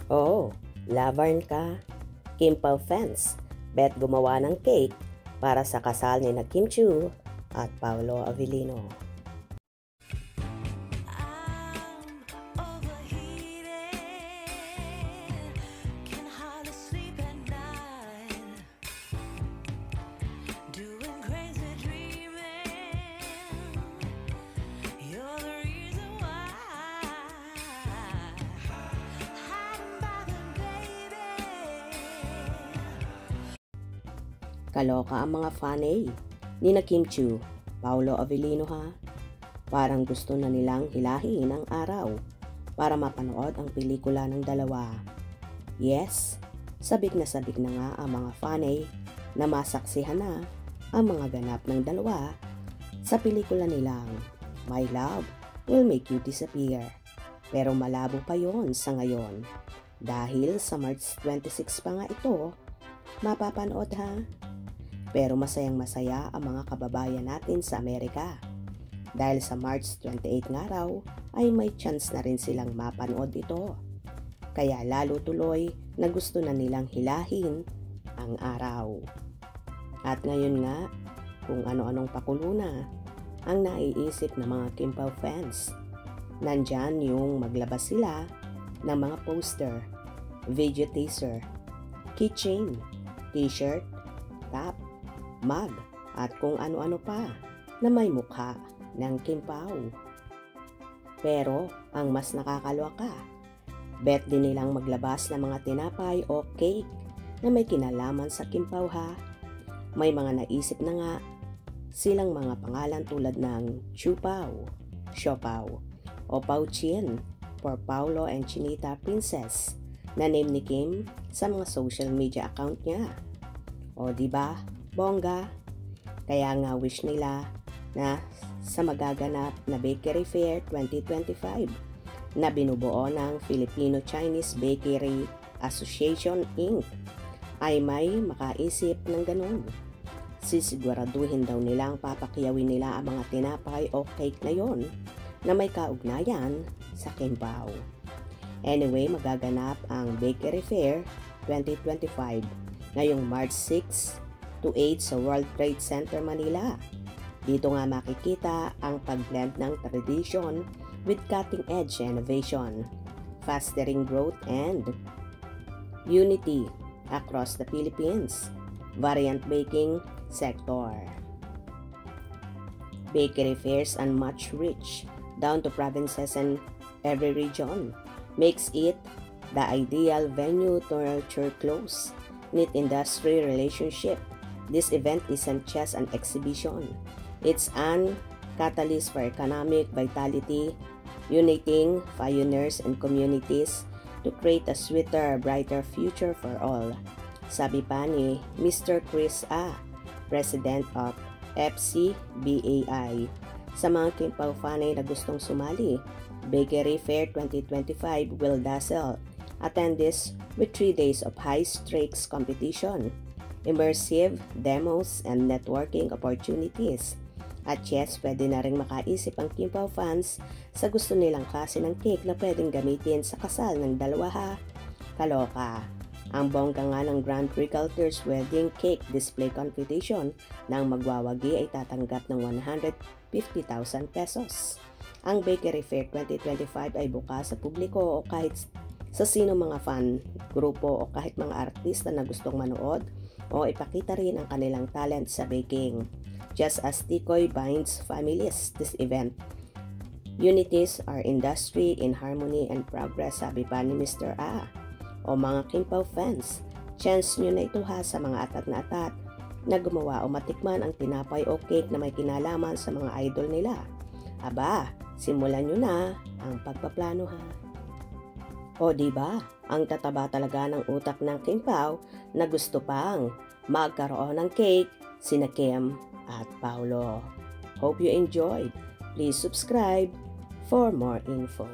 Oo, Laverne ka. Kim Pao fans, bet gumawa ng cake para sa kasal ni na Kim Chiu at Paolo Avellino. Kaloka ang mga fanay ni na Kim Chiu, Paolo Avellino ha. Parang gusto na nilang hilahin ang araw para mapanood ang pelikula ng dalawa. Yes, sabik na nga ang mga fanay na masaksihan na ang mga ganap ng dalawa sa pelikula nilang My Love Will Make You Disappear. Pero malabo pa yon sa ngayon dahil sa March 26 pa nga ito mapapanood ha. Pero masayang-masaya ang mga kababayan natin sa Amerika. Dahil sa March 28 nga raw ay may chance na rin silang mapanood ito. Kaya lalo tuloy na gusto na nilang hilahin ang araw. At ngayon nga, kung ano-anong pakulo na ang naiisip ng mga Kim Pao fans. Nandyan yung maglabas sila ng mga poster, video teaser, keychain, t-shirt, top, mug, at kung ano-ano pa na may mukha ng Kim Pao. Pero ang mas nakakaloka, bet din nilang maglabas ng mga tinapay o cake na may kinalaman sa Kim Pao ha. May mga naisip na nga silang mga pangalan tulad ng Chu Pao, Xiao Pao, o Pao Chin for Paolo and Chinita Princess na name ni Kim sa mga social media account niya. O diba, bongga? Kaya nga wish nila na sa magaganap na Bakery Fair 2025 na binubuo ng Filipino-Chinese Bakery Association Inc. ay may makaisip ng ganun. Sisiguraduhin daw nilang papakyawin nila ang mga tinapay o cake na yon na may kaugnayan sa Kim Pao. Anyway, magaganap ang Bakery Fair 2025 ngayong March 6 to 8 sa World Trade Center, Manila. Dito nga makikita ang pag-blend ng tradition with cutting-edge innovation, fostering growth and unity across the Philippines variant baking sector. Bakery fairs and much reach down to provinces and every region makes it the ideal venue to nurture close knit industry relationship. This event isn't just an exhibition. It's an catalyst for economic vitality, uniting pioneers and communities to create a sweeter, brighter future for all. Sabi pa ni Mr. Chris A., President of FCBAI. Sa mga Kim Pao fanay na gustong sumali, Bakery Fair 2025 will dazzle. Attend this with 3 days of high-stakes competition, immersive demos, and networking opportunities. At yes, pwede na rin makaisip ang Kim Pao fans sa gusto nilang klase ng cake na pwedeng gamitin sa kasal ng dalawa ha. Kaloka. Ang bongga nga ng Grand Regal Tears Wedding Cake Display Competition na ang magwawagi ay tatanggap ng 150,000 pesos. Ang Bakery Fair 2025 ay bukas sa publiko o kahit sa sino mga fan, grupo o kahit mga artista na gustong manood o ipakita rin ang kanilang talent sa baking. Just as Tikoy binds families this event, unities our industry in harmony and progress, sabi pa ni Mr. A. O mga Kim Pao fans, chance nyo na ito ha sa mga atat na atat na gumawa o matikman ang tinapay o cake na may kinalaman sa mga idol nila. Aba, simulan nyo na ang pagpaplano ha. O diba, ang tataba talaga ng utak ng Kim Pao na gusto pang magkaroon ng cake sina Kim at Paolo. Hope you enjoyed. Please subscribe for more info.